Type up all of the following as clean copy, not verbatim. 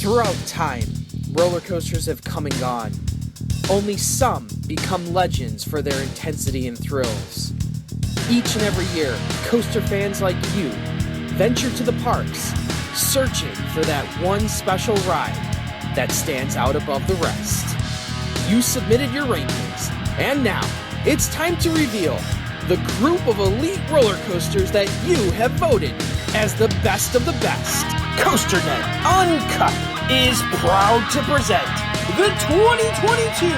Throughout time, roller coasters have come and gone. Only some become legends for their intensity and thrills. Each and every year, coaster fans like you venture to the parks, searching for that one special ride that stands out above the rest. You submitted your rankings, and now it's time to reveal the group of elite roller coasters that you have voted as the best of the best. COASTER-net Uncut is proud to present the 2022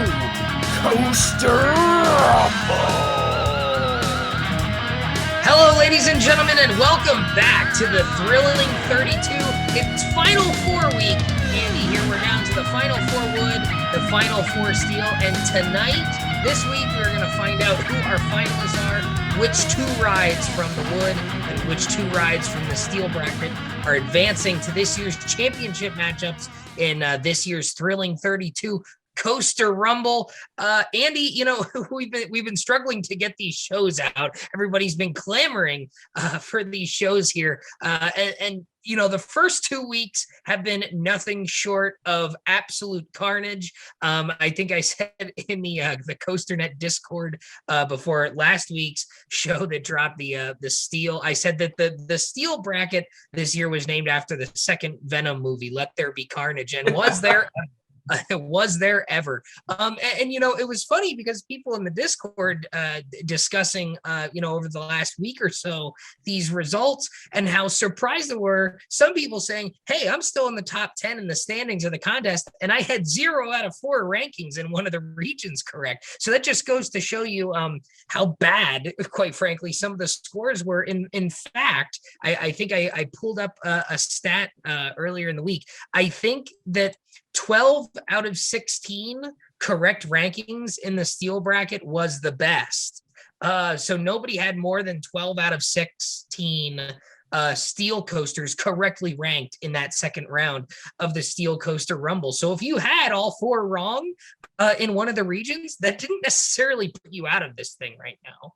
Coaster Rumble. Hello, ladies and gentlemen, and welcome back to the thrilling 32. It's Final Four week. Andy here. We're down to the Final Four wood, the Final Four steel, and tonight, this week, we're going to find out who our finalists are, which two rides from the wood and which two rides from the steel bracket are advancing to this year's championship matchups in this year's thrilling 32 Coaster Rumble. Andy, you know, we've been struggling to get these shows out. Everybody's been clamoring for these shows here. And you know, the first 2 weeks have been nothing short of absolute carnage. I think I said in the COASTER-net Discord before last week's show that dropped the steel, I said that the steel bracket this year was named after the second Venom movie, Let There Be Carnage, and was there was there ever? And you know, it was funny because people in the Discord discussing, you know, over the last week or so, these results and how surprised they were. Some people saying, hey, I'm still in the top 10 in the standings of the contest, and I had 0 out of 4 rankings in one of the regions correct. So that just goes to show you how bad, quite frankly, some of the scores were. In fact, I think I pulled up a stat earlier in the week. I think that 12 out of 16 correct rankings in the steel bracket was the best. So nobody had more than 12 out of 16 steel coasters correctly ranked in that second round of the Steel Coaster Rumble. So if you had all 4 wrong in one of the regions, that didn't necessarily put you out of this thing right now.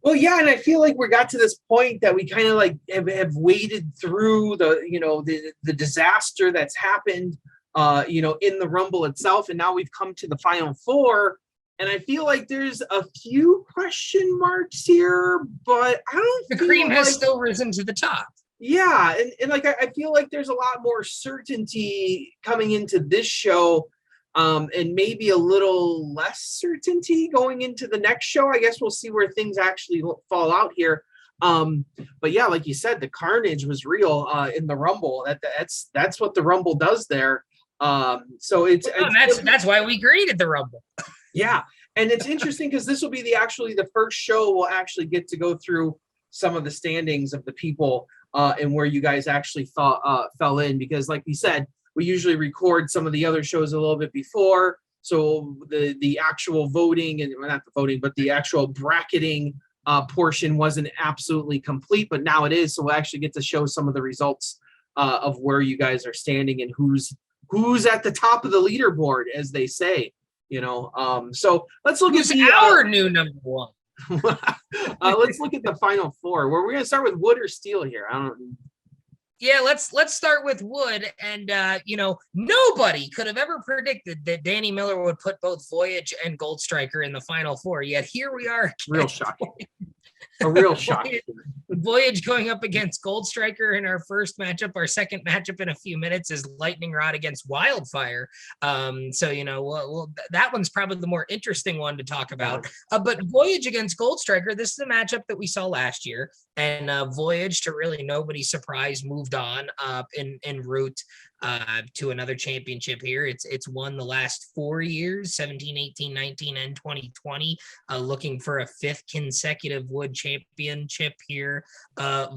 Well, yeah, and I feel like we got to this point that we kind of like have waded through the disaster that's happened in the Rumble itself. And now we've come to the Final Four. And I feel like there's a few question marks here, but I don't The cream has still risen to the top. Yeah. And like, I feel like there's a lot more certainty coming into this show, and maybe a little less certainty going into the next show. I guess we'll see where things actually fall out here. But yeah, like you said, the carnage was real in the Rumble. That's what the Rumble does there. So that's why we created the Rumble. Yeah, and it's interesting because this will be the first show we'll actually get to go through some of the standings of the people and where you guys actually fell in, because like we said, we usually record some of the other shows a little bit before, so the actual voting, and well, not the voting, but the actual bracketing portion wasn't absolutely complete, but now it is. So we'll actually get to show some of the results of where you guys are standing and who's at the top of the leaderboard, as they say, you know. So let's look at our new number one. Let's look at the Final Four. Where we're going to start with wood or steel here. I don't. Yeah, let's start with wood. And you know, nobody could have ever predicted that Danny Miller would put both Voyage and Gold Striker in the Final Four. Yet here we are. Real shocking. A real shock. Voyage going up against Gold Striker in our first matchup. Our second matchup in a few minutes is Lightning Rod against Wildfire. So, you know, well, that one's probably the more interesting one to talk about. But Voyage against Gold Striker, this is a matchup that we saw last year. And Voyage, to really nobody's surprise, moved on en route to another championship here. It's won the last 4 years, 17, 18, 19, and 2020, looking for a 5th consecutive wood championship here.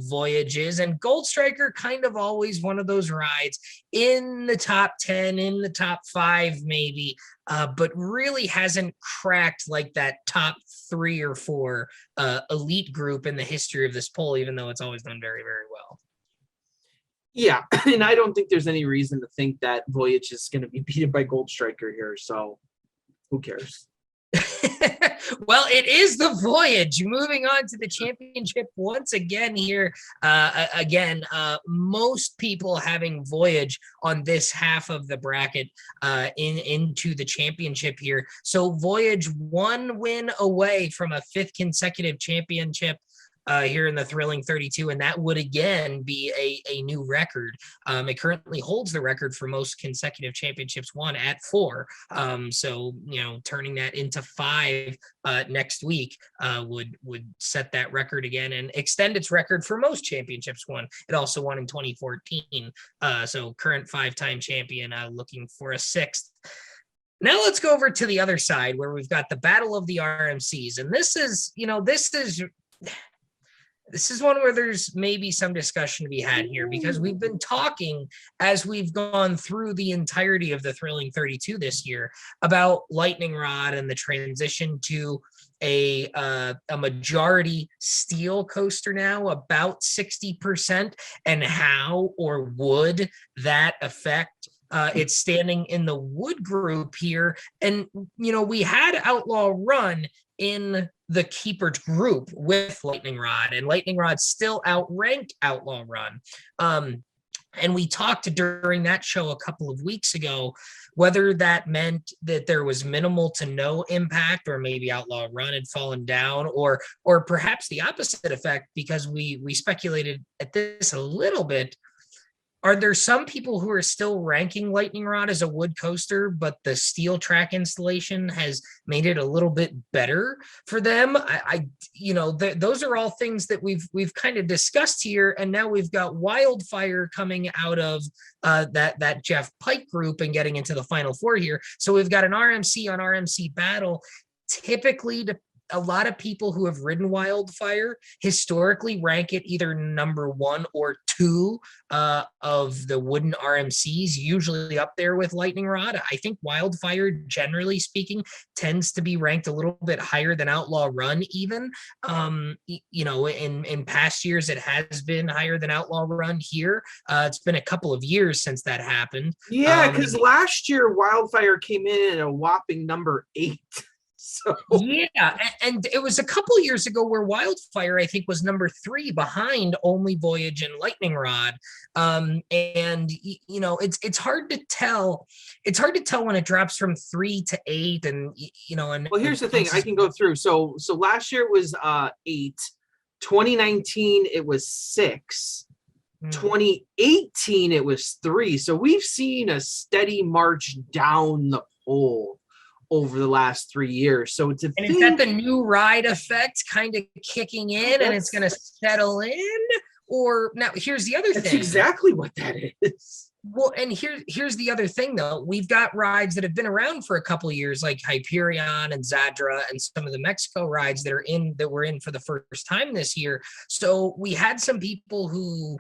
Voyages and Gold Striker, kind of always one of those rides in the top 10, in the top 5 maybe, but really hasn't cracked like that top 3 or 4 elite group in the history of this poll, even though it's always done very, very well. Yeah, and I don't think there's any reason to think that Voyage is going to be beaten by Gold Striker here, so who cares? Well, it is the Voyage. Moving on to the championship once again here. Most people having Voyage on this half of the bracket into the championship here. So Voyage 1 win away from a 5th consecutive championship here in the Thrilling 32, and that would again be a new record. It currently holds the record for most consecutive championships won at 4. So turning that into 5 next week would set that record again and extend its record for most championships won. It also won in 2014. So current 5-time champion looking for a 6th. Now let's go over to the other side where we've got the Battle of the RMCs, and this is one where there's maybe some discussion to be had here, because we've been talking as we've gone through the entirety of the Thrilling 32 this year about Lightning Rod and the transition to a majority steel coaster now, about 60%, and how or would that affect its standing in the wood group here. And, we had Outlaw Run in the keepers group with Lightning Rod, and Lightning Rod still outranked Outlaw Run. And we talked during that show a couple of weeks ago whether that meant that there was minimal to no impact, or maybe Outlaw Run had fallen down, or perhaps the opposite effect, because we speculated at this a little bit. Are there some people who are still ranking Lightning Rod as a wood coaster, but the steel track installation has made it a little bit better for them? Those are all things that we've kind of discussed here, and now we've got Wildfire coming out of that Jeff Pike group and getting into the Final 4 here. So we've got an RMC on RMC battle. Typically, a lot of people who have ridden Wildfire historically rank it either number 1 or 2 of the wooden RMCs, usually up there with Lightning Rod. I think Wildfire, generally speaking, tends to be ranked a little bit higher than Outlaw Run even. In past years, it has been higher than Outlaw Run here. It's been a couple of years since that happened. Yeah, because last year, Wildfire came in at a whopping number 8. So. Yeah, and it was a couple years ago where Wildfire, I think, was number 3 behind only Voyage and Lightning Rod. It's hard to tell. It's hard to tell when it drops from 3 to 8, and Well, here's the thing. I can go through. So last year it was 8. 2019 it was 6. 2018 it was 3. So we've seen a steady march down the pole over the last 3 years. So is that the new ride effect kind of kicking in, and it's going to settle in? Or now here's the other thing. That's exactly what that is. Well, and here's the other thing though. We've got rides that have been around for a couple of years, like Hyperion and Zadra, and some of the Mexico rides that were in for the first time this year. So we had some people who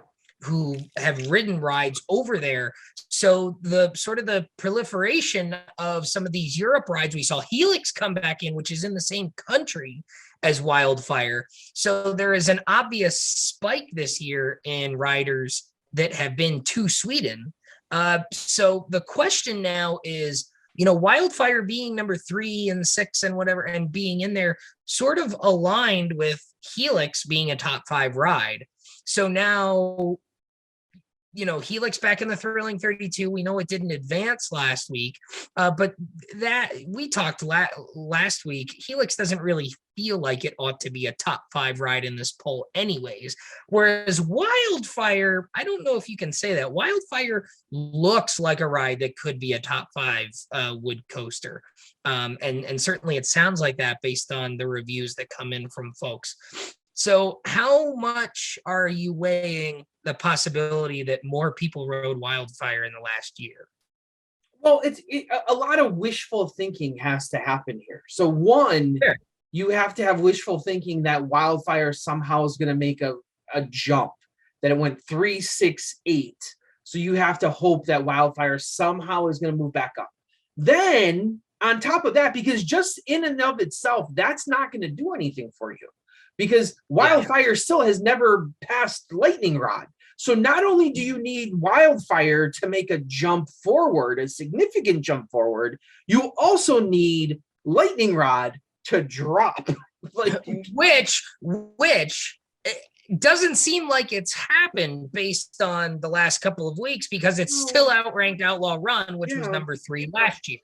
have ridden rides over there. So the sort of the proliferation of some of these Europe rides, we saw Helix come back in, which is in the same country as Wildfire. So there is an obvious spike this year in riders that have been to Sweden. So the question now is, Wildfire being number 3 and 6 and whatever, and being in there sort of aligned with Helix being a top 5 ride. So now, Helix back in the Thrilling 32. We know it didn't advance last week, but that we talked last week. Helix doesn't really feel like it ought to be a top 5 ride in this poll anyways. Whereas Wildfire, I don't know if you can say that. Wildfire looks like a ride that could be a top 5 wood coaster. And certainly it sounds like that based on the reviews that come in from folks. So how much are you weighing the possibility that more people rode Wildfire in the last year? Well, a lot of wishful thinking has to happen here. So one, sure, you have to have wishful thinking that Wildfire somehow is going to make a jump, that it went 3, 6, 8. So you have to hope that Wildfire somehow is going to move back up. Then on top of that, because just in and of itself, that's not going to do anything for you. Because Wildfire still has never passed Lightning Rod. So not only do you need Wildfire to make a jump forward, a significant jump forward, you also need lightning rod to drop. Like, which it doesn't seem like it's happened based on the last couple of weeks, because it's still outranked Outlaw Run, which was number 3 last year.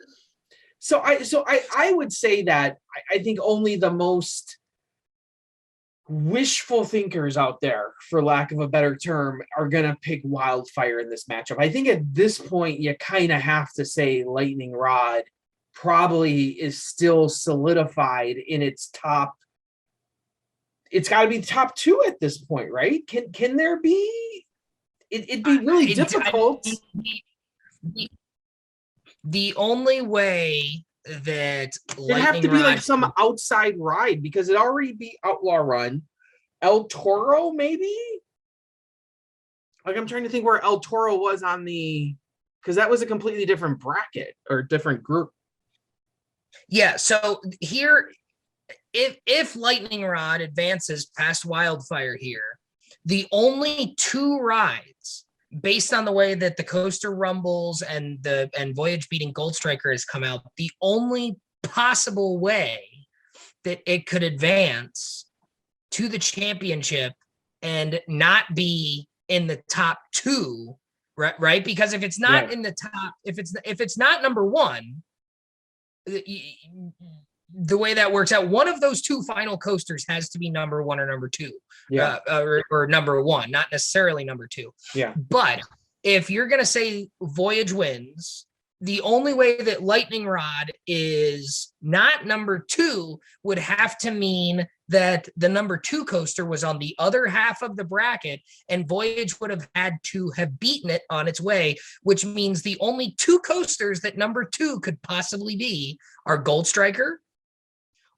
So I would say that I think only the most wishful thinkers out there, for lack of a better term, are going to pick Wildfire in this matchup. I think at this point, you kind of have to say Lightning Rod probably is still solidified in its top. It's got to be top 2 at this point, right? Can there be? It'd be really difficult. The only way that it'd have to be like some outside ride, because it already beat Outlaw Run. El Toro, maybe? Like, I'm trying to think where El Toro was on the, because that was a completely different bracket or different group. Yeah, so here, if Lightning Rod advances past Wildfire here, the only 2 rides, based on the way that the Coaster Rumbles and Voyage beating Gold Striker has come out, the only possible way that it could advance to the championship and not be in the top 2, right? Because if it's not in the top, if it's not number 1, the way that works out, one of those 2 final coasters has to be number 1 or number 2, or number 1, not necessarily number 2. Yeah. But if you're going to say Voyage wins, the only way that Lightning Rod is not number 2 would have to mean that the number 2 coaster was on the other half of the bracket, and Voyage would have had to have beaten it on its way, which means the only 2 coasters that number 2 could possibly be are Gold Striker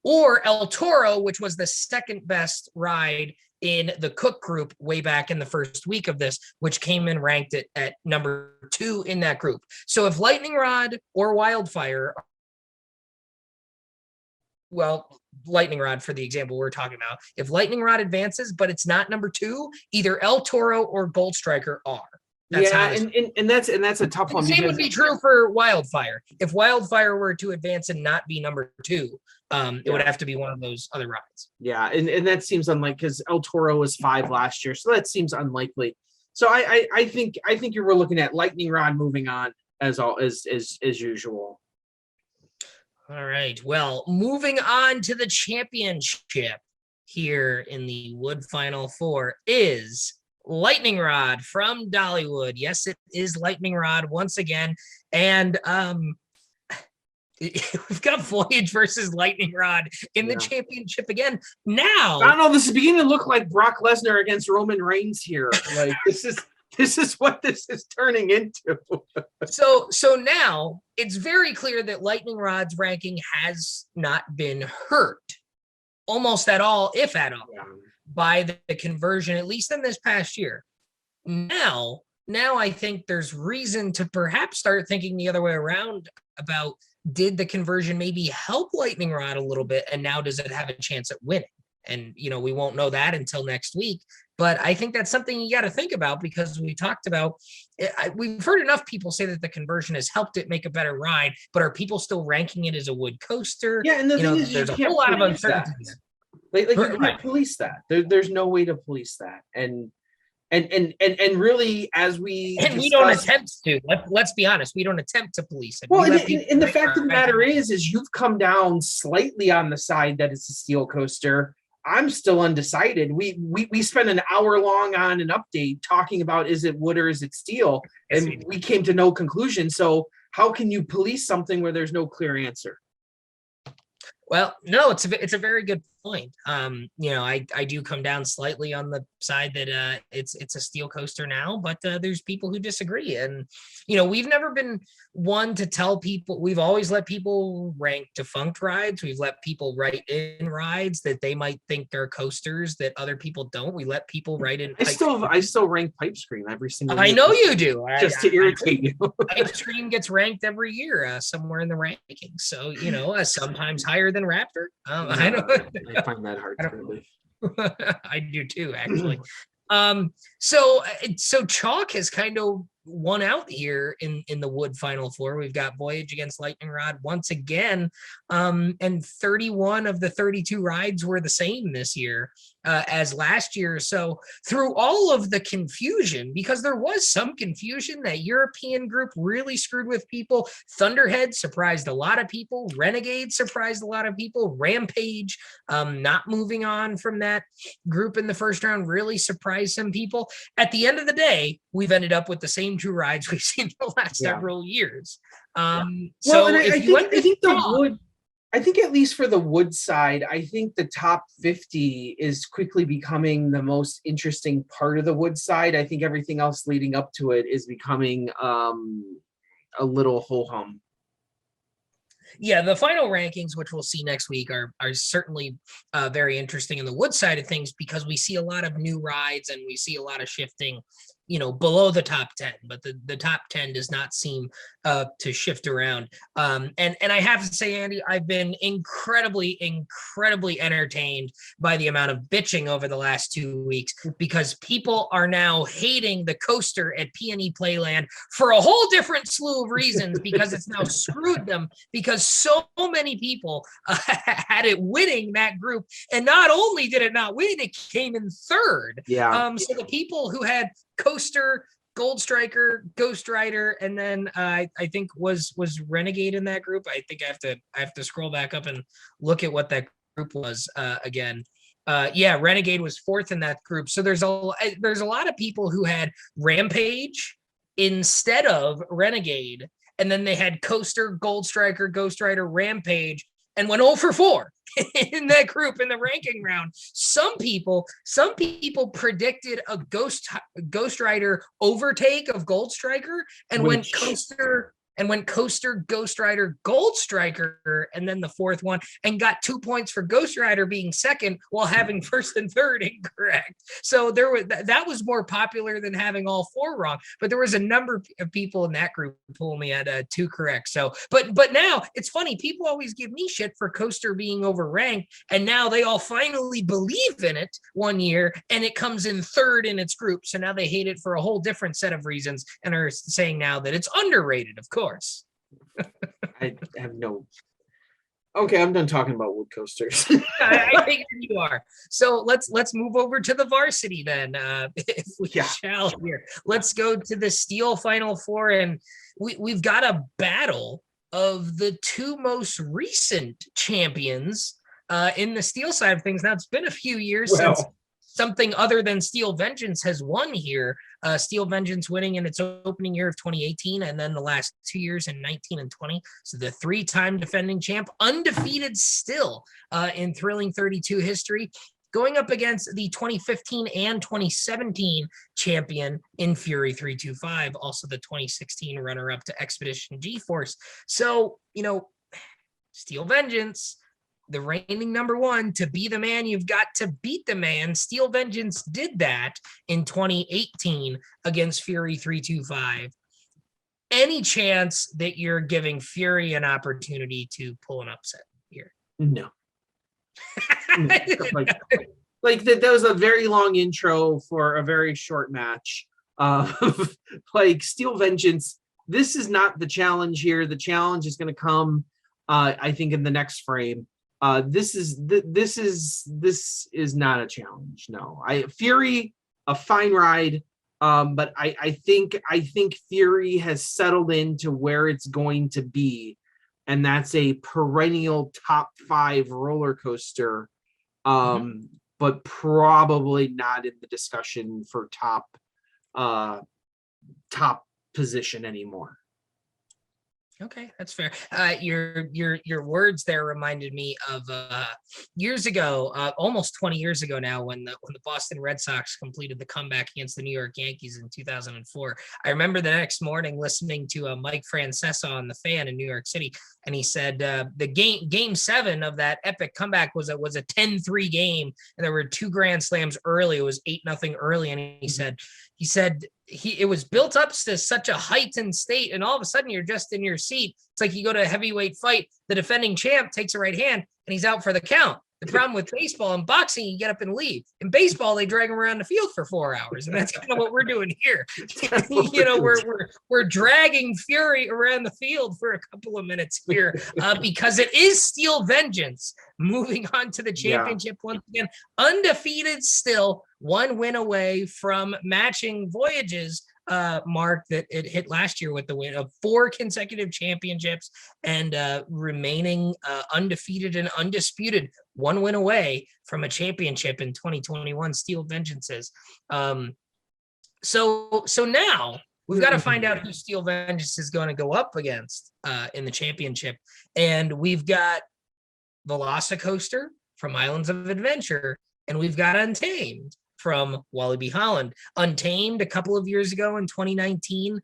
or El Toro, which was the second best ride in the Cook group way back in the first week of this, which came in ranked at number 2 in that group. So if Lightning Rod or Wildfire, well, Lightning Rod for the example we're talking about, if Lightning Rod advances, but it's not number 2, either El Toro or Gold Striker are. That's and that's a tough one. The same would be true for Wildfire. If Wildfire were to advance and not be number 2, it would have to be one of those other rides. Yeah, and that seems unlikely, because El Toro was 5 last year, so that seems unlikely. So I think you were looking at Lightning Rod moving on as usual. All right. Well, moving on to the championship here in the Wood Final Four is Lightning Rod from Dollywood. Yes, it is Lightning Rod once again. And we've got Voyage versus Lightning Rod in the championship again. Now, I don't know. This is beginning to look like Brock Lesnar against Roman Reigns here. Like, this is what this is turning into. So now it's very clear that Lightning Rod's ranking has not been hurt almost at all, if at all, by the conversion, at least in this past year. Now I think there's reason to perhaps start thinking the other way around about, did the conversion maybe help Lightning Rod a little bit, and now does it have a chance at winning? And, we won't know that until next week. But I think that's something you got to think about, because we talked about, we've heard enough people say that the conversion has helped it make a better ride, but are people still ranking it as a wood coaster? Yeah, and the thing is, there's a whole lot of uncertainties. Like you can't police that. There's no way to police that. And really, as we we don't attempt to. Let's be honest, we don't attempt to police it. Well, and the fact of the matter is you've come down slightly on the side that it's a steel coaster. I'm still undecided. We spent an hour long on an update talking about, is it wood or is it steel, and we came to no conclusion. So how can you police something where there's no clear answer? Well, no, it's a very good point. I do come down slightly on the side that it's a steel coaster now, but there's people who disagree. And, we've never been one to tell people, we've always let people rank defunct rides. We've let people write in rides that they might think are coasters that other people don't. We let people write in. I still rank Pipe Scream every single year. I know you do. Just to irritate you. Pipe Scream gets ranked every year somewhere in the rankings. So, sometimes higher than Raptor. I find that hard to believe. I do too, actually. So chalk has kind of won out here in the wood Final Four. We've got Voyage against Lightning Rod once again, and 31 of the 32 rides were the same this year as last year. So through all of the confusion, because there was some confusion, that European group really screwed with people. Thunderhead surprised a lot of people. Renegade surprised a lot of people. Rampage, not moving on from that group in the first round, really surprised some people. At the end of the day, we've ended up with the same two rides we've seen the last several years. So well, if you I think the wood, I think at least for the wood side, I think the top 50 is quickly becoming the most interesting part of the wood side. I think everything else leading up to it is becoming a little ho-hum. Yeah, the final rankings, which we'll see next week, are certainly very interesting in the wood side of things, because we see a lot of new rides and we see a lot of shifting, below the top 10, but the top 10 does not seem to shift around. And I have to say, Andy, I've been incredibly entertained by the amount of bitching over the last 2 weeks, because people are now hating the coaster at PNE Playland for a whole different slew of reasons, because it's now screwed them, because so many people had it winning that group. And not only did it not win, it came in third. Yeah. So the people who had Coaster, Gold Striker, Ghost Rider, and then I think was Renegade in that group. I think I have to scroll back up and look at what that group was again. Renegade was fourth in that group. So there's a lot of people who had Rampage instead of Renegade, and then they had Coaster, Gold Striker, Ghost Rider, Rampage, and went 0 for 4 in that group in the ranking round. Some people predicted a Ghost Rider overtake of Gold Striker, and went Coaster, Ghost Rider, Gold Striker, and then the fourth one, and got 2 points for Ghost Rider being second while having first and third incorrect. So that was more popular than having all four wrong. But there was a number of people in that group who only had 2 correct. So, but now it's funny. People always give me shit for Coaster being overranked, and now they all finally believe in it one year, and it comes in third in its group. So now they hate it for a whole different set of reasons, and are saying now that it's underrated. Of course. I have no. Okay, I'm done talking about wood coasters. I think you are. So let's move over to the varsity then, if we shall here. Let's go to the steel Final Four, and we've got a battle of the two most recent champions in the steel side of things. Now, it's been a few years since something other than Steel Vengeance has won here. Steel Vengeance winning in its opening year of 2018, and then the last 2 years in 19 and 20. So the 3-time defending champ, undefeated still in Thrilling 32 history, going up against the 2015 and 2017 champion in Fury 325, also the 2016 runner-up to Expedition G-Force. So, Steel Vengeance, the reigning number one, to be the man, you've got to beat the man. Steel Vengeance did that in 2018 against Fury 325. Any chance that you're giving Fury an opportunity to pull an upset here? No. That was a very long intro for a very short match. Steel Vengeance, this is not the challenge here. The challenge is going to come, I think, in the next frame. This is not a challenge. No, Fury, a fine ride, but I think Fury has settled into where it's going to be, and that's a perennial top 5 roller coaster, but probably not in the discussion for top position anymore. Okay, that's fair. Your words there reminded me of years ago, almost 20 years ago now, when the Boston Red Sox completed the comeback against the New York Yankees in 2004. I remember the next morning listening to Mike Francesa on The Fan in New York City, and he said the game 7 of that epic comeback was a 10-3 game, and there were 2 grand slams early. It was 8-0 early, and he said it was built up to such a heightened state, and all of a sudden you're just in your seat. It's like you go to a heavyweight fight, the defending champ takes a right hand and he's out for the count. The problem with baseball and boxing, you get up and leave. In baseball, they drag them around the field for 4 hours, and that's kind of what we're doing here. We're dragging Fury around the field for a couple of minutes here because it is Steel Vengeance moving on to the championship once again, undefeated still, 1 win away from matching Voyage's mark that it hit last year with the win of 4 consecutive championships and remaining undefeated and undisputed, 1 win away from a championship in 2021. Steel Vengeances. So now we've got to find out who Steel Vengeance is going to go up against in the championship, and we've got Velocicoaster from Islands of Adventure, and we've got Untamed from Wallaby Holland. Untamed a couple of years ago in 2019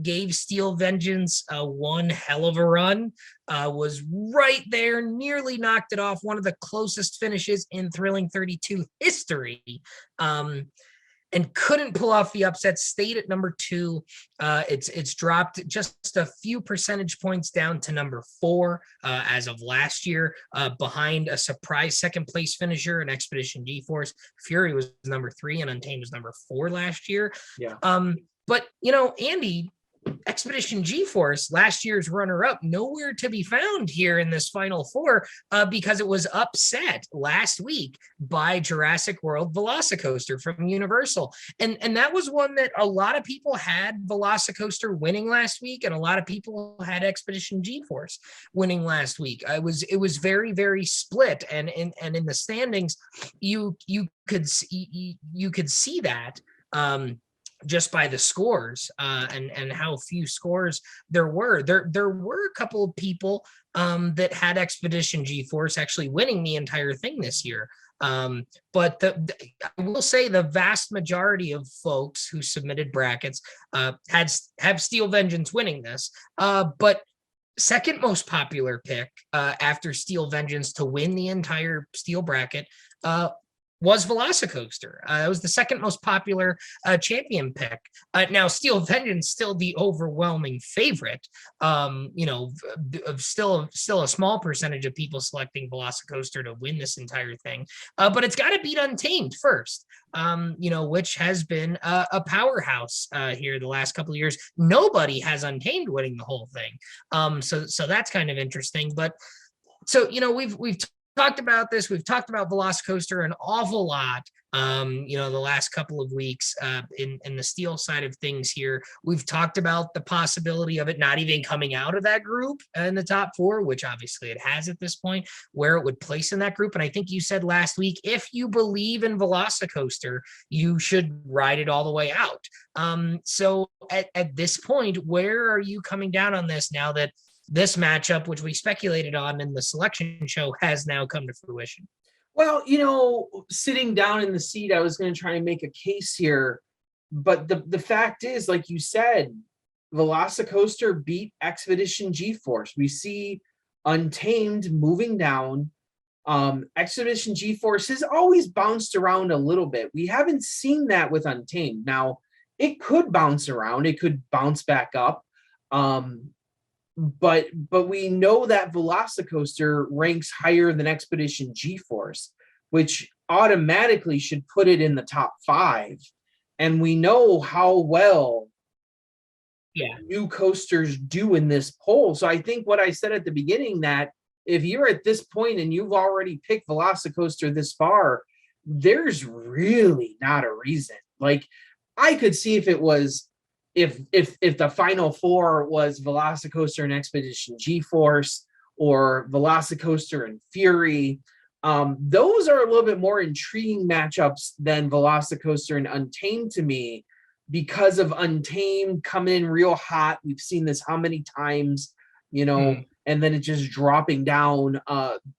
gave Steel Vengeance one hell of a run, was right there, nearly knocked it off, one of the closest finishes in Thrilling 32 history, and couldn't pull off the upset, stayed at number 2. It's dropped just a few percentage points down to number 4 as of last year, behind a surprise second place finisher in Expedition G-Force. Fury was number 3 and Untamed was number 4 last year. Yeah. But, Andy, Expedition G-Force, last year's runner-up, nowhere to be found here in this Final Four because it was upset last week by Jurassic World Velocicoaster from Universal. And that was one that a lot of people had Velocicoaster winning last week, and a lot of people had Expedition G-Force winning last week. It was very, very split, and in the standings, you could see that. Just by the scores and how few scores there were. There were a couple of people that had Expedition G-Force actually winning the entire thing this year. But I will say the vast majority of folks who submitted brackets have Steel Vengeance winning this. But second most popular pick after Steel Vengeance to win the entire Steel bracket was Velocicoaster. It was the second most popular champion pick. Now, Steel Vengeance still the overwhelming favorite. Still a small percentage of people selecting Velocicoaster to win this entire thing. But it's got to beat Untamed first. Which has been a powerhouse here the last couple of years. Nobody has Untamed winning the whole thing. So that's kind of interesting. But so we've talked about this. We've talked about Velocicoaster an awful lot, the last couple of weeks in the Steel side of things here. We've talked about the possibility of it not even coming out of that group in the top 4, which obviously it has at this point, where it would place in that group. And I think you said last week, if you believe in Velocicoaster, you should ride it all the way out. So at this point, where are you coming down on this now that this matchup, which we speculated on in the selection show, has now come to fruition? Well, sitting down in the seat, I was going to try and make a case here, but the fact is, like you said, Velocicoaster beat Expedition G-Force. We see Untamed moving down. Expedition G-Force has always bounced around a little bit. We haven't seen that with Untamed. Now, it could bounce around. It could bounce back up. But we know that Velocicoaster ranks higher than Expedition G-Force, which automatically should put it in the top 5. And we know how well new coasters do in this poll. So I think what I said at the beginning, that if you're at this point and you've already picked Velocicoaster this far, there's really not a reason. Like, I could see if it was if the Final Four was Velocicoaster and Expedition G-Force, or Velocicoaster and Fury, those are a little bit more intriguing matchups than Velocicoaster and Untamed to me, because of Untamed coming in real hot. We've seen this how many times, and then it just dropping down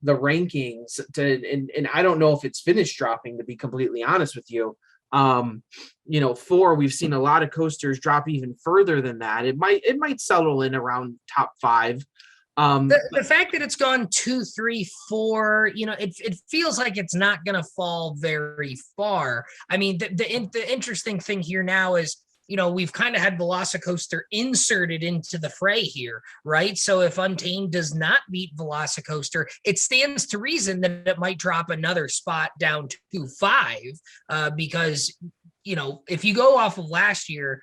the rankings and I don't know if it's finished dropping, to be completely honest with you. 4, we've seen a lot of coasters drop even further than that. It might settle in around top 5. The fact that it's gone 2, 3, 4, it feels like it's not going to fall very far. I mean, the interesting thing here now is, we've kind of had Velocicoaster inserted into the fray here, right? So if Untamed does not beat Velocicoaster, it stands to reason that it might drop another spot down to 5, because, if you go off of last year,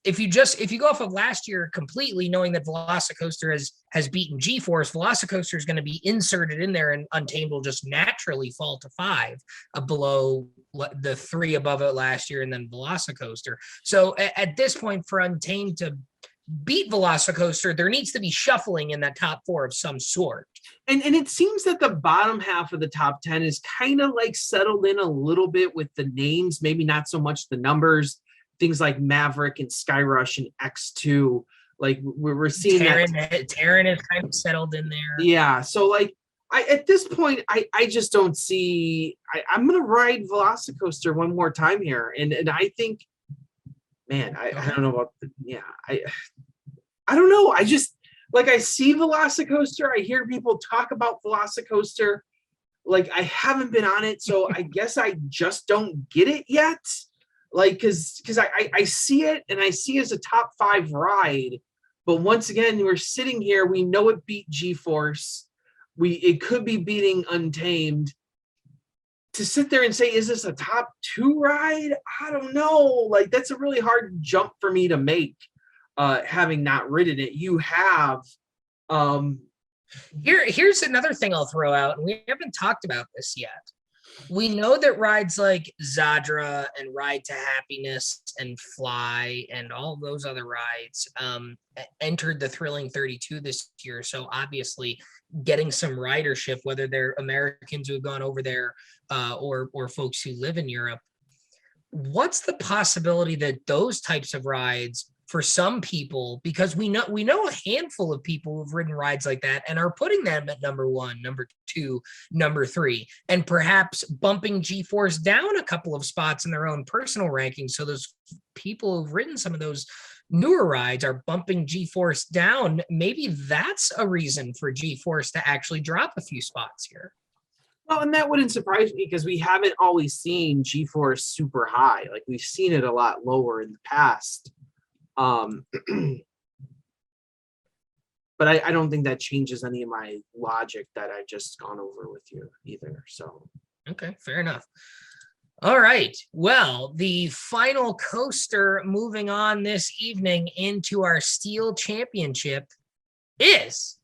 if you go off of last year completely, knowing that Velocicoaster has beaten G-Force, Velocicoaster is going to be inserted in there, and Untamed will just naturally fall to 5, below the 3 above it last year, and then Velocicoaster. So at this point, for Untamed to beat Velocicoaster, there needs to be shuffling in that top 4 of some sort. And it seems that the bottom half of the top 10 is kind of like settled in a little bit with the names, maybe not so much the numbers. Things like Maverick and Skyrush and X2, like we're seeing Terran is kind of settled in there. Yeah, so like at this point, I just don't see. I'm gonna ride Velocicoaster one more time here, and I think, man, I don't know about I don't know. I just like I see Velocicoaster. I hear people talk about Velocicoaster. Like I haven't been on it, so I guess I just don't get it yet. Like, because I see it, and I see it as a top 5 ride, but once again, we're sitting here. We know it beat G-Force. It could be beating Untamed. To sit there and say, is this a top 2 ride? I don't know. Like, that's a really hard jump for me to make, having not ridden it. You have. Here's another thing I'll throw out, and we haven't talked about this yet. We know that rides like Zadra and Ride to Happiness and Fly and all those other rides entered the Thrilling 32 this year. So obviously getting some ridership, whether they're Americans who have gone over there or folks who live in Europe. What's the possibility that those types of rides, for some people, because we know a handful of people who've ridden rides like that and are putting them at number 1, number 2, number 3, and perhaps bumping G-Force down a couple of spots in their own personal rankings. So those people who've ridden some of those newer rides are bumping G-Force down. Maybe that's a reason for G-Force to actually drop a few spots here. Well, and that wouldn't surprise me because we haven't always seen G-Force super high. Like we've seen it a lot lower in the past. But I don't think that changes any of my logic that I've just gone over with you either. So, okay, fair enough. All right. Well, the final coaster moving on this evening into our Steel Championship is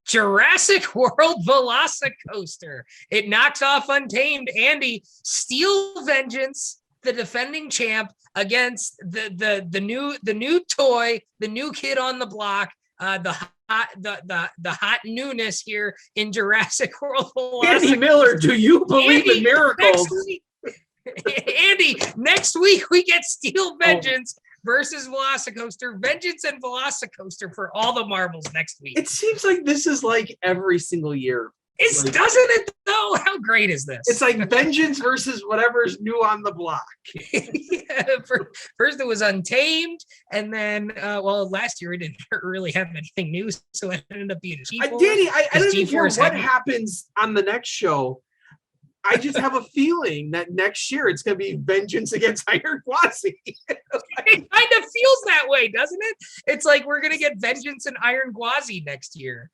Jurassic World Velocicoaster. It knocks off Untamed. Andy, Steel Vengeance, the defending champ, against the new toy, the new kid on the block, the hot newness here in Jurassic World. Andy Miller, do you believe in miracles? Andy, next week we get Steel Vengeance versus Velocicoaster. Vengeance and Velocicoaster for all the marbles next week. It seems like this is like every single year. Doesn't it though? How great is this? It's like Vengeance versus whatever's new on the block. Yeah, first it was Untamed, and then last year we didn't really have anything new, so it ended up being G-Force. Danny, I don't even care what happens on the next show. I just have a feeling that next year it's going to be Vengeance against Iron Gwazi. It kind of feels that way, doesn't it? It's like we're going to get Vengeance and Iron Gwazi next year.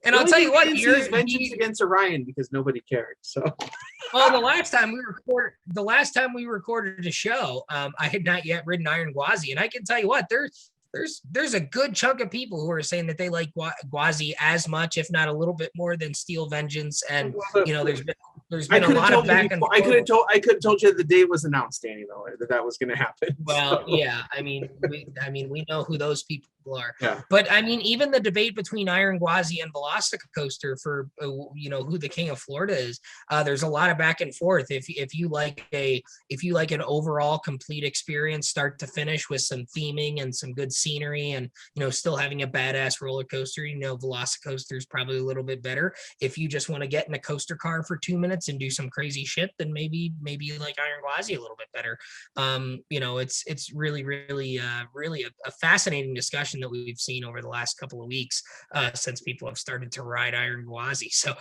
And I'll tell you what, here's Vengeance against Orion because nobody cared. So, well, the last time we recorded a show, I had not yet ridden Iron Gwazi, and I can tell you what, there's a good chunk of people who are saying that they like Gwazi as much, if not a little bit more, than Steel Vengeance, and there's been a lot of back and forth. I could have told you the day was announced, Danny, though, that was going to happen. Well, so. Yeah, we know who those people are. Yeah. But I mean, even the debate between Iron Gwazi and Velocicoaster for who the king of Florida is, there's a lot of back and forth. If you like an overall complete experience, start to finish, with some theming and some good scenery, and still having a badass roller coaster, Velocicoaster is probably a little bit better. If you just want to get in a coaster car for 2 minutes and do some crazy shit, then maybe you like Iron Gwazi a little bit better. It's really a fascinating discussion production that we've seen over the last couple of weeks since people have started to ride Iron Gwazi. So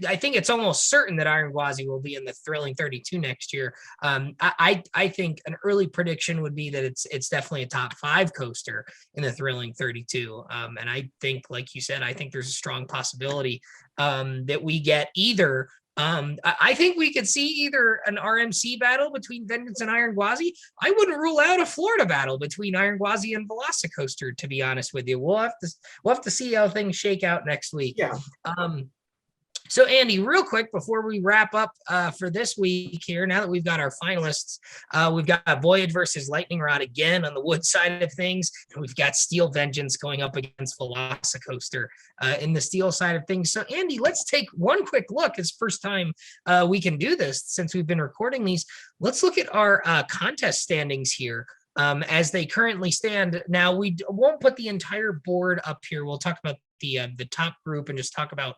I think it's almost certain that Iron Gwazi will be in the Thrilling 32 next year. I think an early prediction would be that it's definitely a top 5 coaster in the Thrilling 32. And I think, like you said, I think there's a strong possibility that we get either I think we could see either an RMC battle between Vengeance and Iron Gwazi. I wouldn't rule out a Florida battle between Iron Gwazi and Velocicoaster, to be honest with you. We'll have to see how things shake out next week. Yeah. So Andy, real quick before we wrap up for this week here, now that we've got our finalists, we've got Voyage versus Lightning Rod again on the wood side of things, and we've got Steel Vengeance going up against Velocicoaster in the steel side of things. So Andy, let's take one quick look. It's the first time we can do this since we've been recording these. Let's look at our contest standings here. As they currently stand. Now, we won't put the entire board up here. We'll talk about the top group and just talk about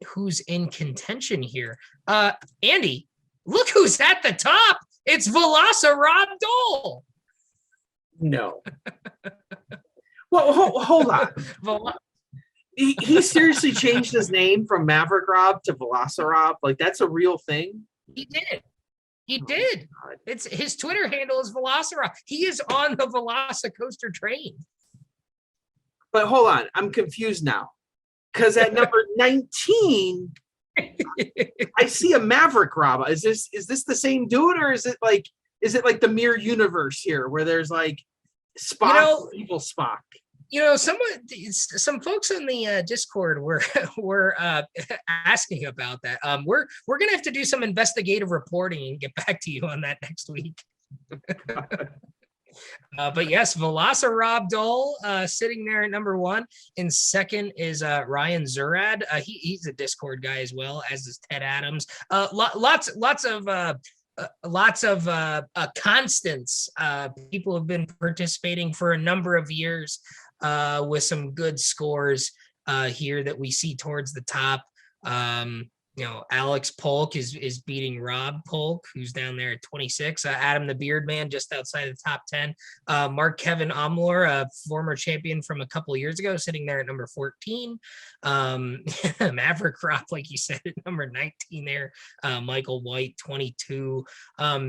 who's in contention here. Andy, look who's at the top. It's Rob Dole. No. Well, hold on. He seriously changed his name from Maverick Rob to Rob. Like, that's a real thing? He did. He did. It's his Twitter handle is Velociraptor. He is on the Velocicoaster train. But hold on, I'm confused now. Because at number 19, I see a Maverick Rob. Is this the same dude, or is it like the mirror universe here where there's like Spock, evil Spock? Some folks on the Discord were asking about that. We're gonna have to do some investigative reporting and get back to you on that next week. But yes, Rob Dole sitting there at number 1. In second is Ryan Zurad. He's a Discord guy as well, as is Ted Adams. Lots of constants. People have been participating for a number of years with some good scores here that we see towards the top. Alex Polk is beating Rob Polk, who's down there at 26. Adam the Beard Man just outside the top 10. Mark Kevin Omlor, a former champion from a couple of years ago, sitting there at number 14. Maverick Rob, like you said, at number 19 there. Michael White, 22.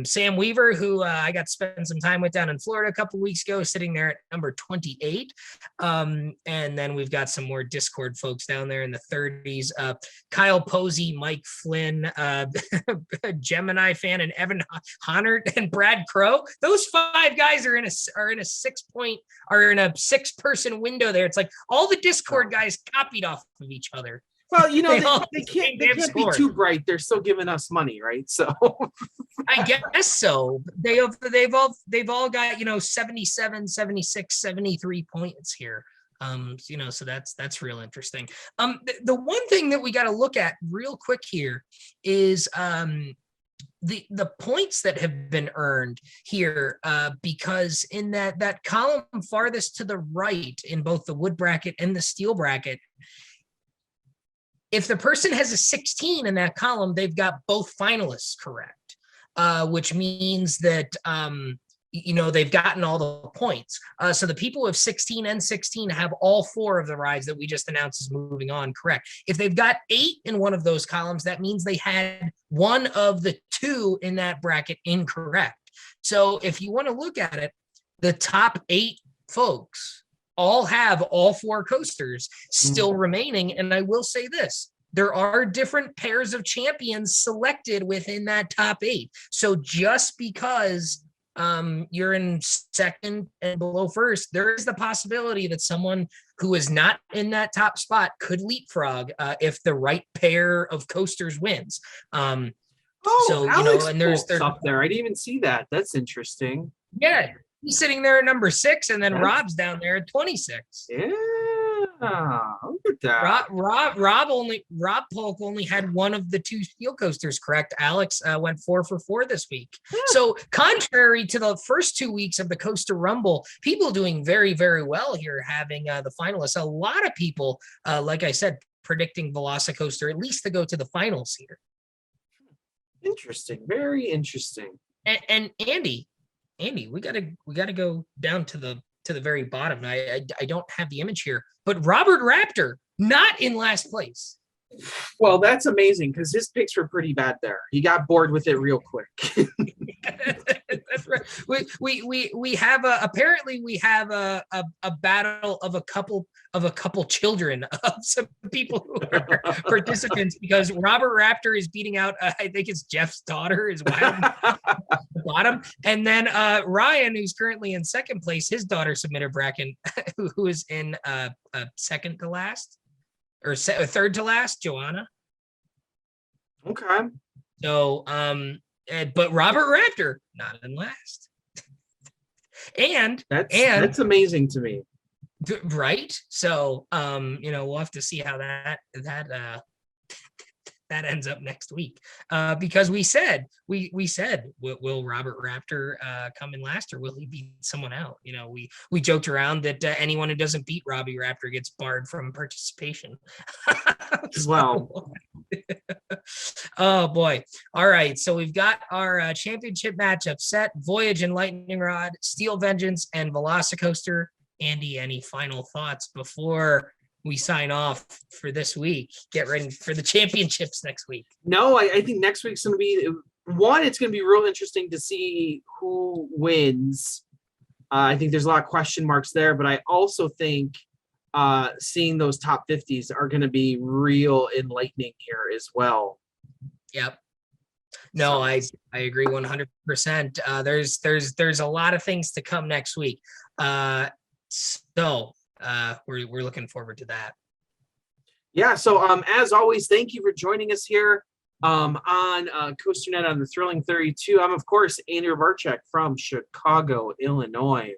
Sam Weaver, who I got to spend some time with down in Florida a couple of weeks ago, sitting there at number 28. And then we've got some more Discord folks down there in the 30s. Kyle Posey, Mike Flynn, Gemini fan, and Evan Honert and Brad Crow. Those 5 guys are in a 6-person window there. It's like all the Discord guys copied off of each other. Well, they can't be too bright. They're still giving us money, right? So I guess so. They've all got 77, 76, 73 points here. So that's real interesting. The one thing that we got to look at real quick here is the points that have been earned here, because in that column farthest to the right in both the wood bracket and the steel bracket, if the person has a 16 in that column, they've got both finalists correct, which means that they've gotten all the points. So the people of 16 and 16 have all 4 of the rides that we just announced as moving on correct. If they've got 8 in one of those columns, that means they had one of the 2 in that bracket incorrect. So if you want to look at it, the top 8 folks all have all 4 coasters still remaining. And I will say this, there are different pairs of champions selected within that top 8. So just because you're in second and below first, there is the possibility that someone who is not in that top spot could leapfrog if the right pair of coasters wins. Alex and there's up there. I didn't even see that. That's interesting. Yeah, he's sitting there at number 6, and then Rob's down there at 26. Yeah. Look at that. Rob Polk only had one of the 2 steel coasters correct. Alex went 4 for 4 this week. Yeah. So contrary to the first 2 weeks of the Coaster Rumble, people doing very, very well here, having the finalists. A lot of people, like I said, predicting Velocicoaster at least to go to the finals here. Interesting. Very interesting. And Andy, we gotta go down to the to the very bottom. I don't have the image here, but Robert Raptor not in last place. Well, that's amazing because his picks were pretty bad there. He got bored with it real quick. That's right. We have apparently we have a battle of a couple children of some people who are participants, because Robert Raptor is beating out I think it's Jeff's daughter is wild bottom, and then Ryan, who's currently in second place, his daughter submitted Bracken, who is in second to last or third to last, Joanna. Okay. So but Robert Raptor not in last. and that's amazing to me. Right. So we'll have to see how that ends up next week, because we said will Robert Raptor come in last, or will he beat someone out? We joked around that anyone who doesn't beat Robbie Raptor gets barred from participation. Wow. Oh boy. All right, so we've got our championship matchup set: Voyage and Lightning Rod, Steel Vengeance and Velocicoaster. Andy, any final thoughts before we sign off for this week? Get ready for the championships next week. No, I think next week's going to be it's going to be real interesting to see who wins. I think there's a lot of question marks there, but I also think seeing those top 50s are going to be real enlightening here as well. Yep. No, I agree 100%. There's a lot of things to come next week. So we're looking forward to that. Yeah. So as always, thank you for joining us here on COASTER-net on the Thrilling 32. I'm of course Andrew Barczyk from Chicago, Illinois.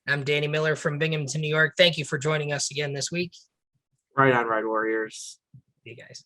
I'm Danny Miller from Binghamton, New York. Thank you for joining us again this week. Right on, Ride Warriors. See you guys.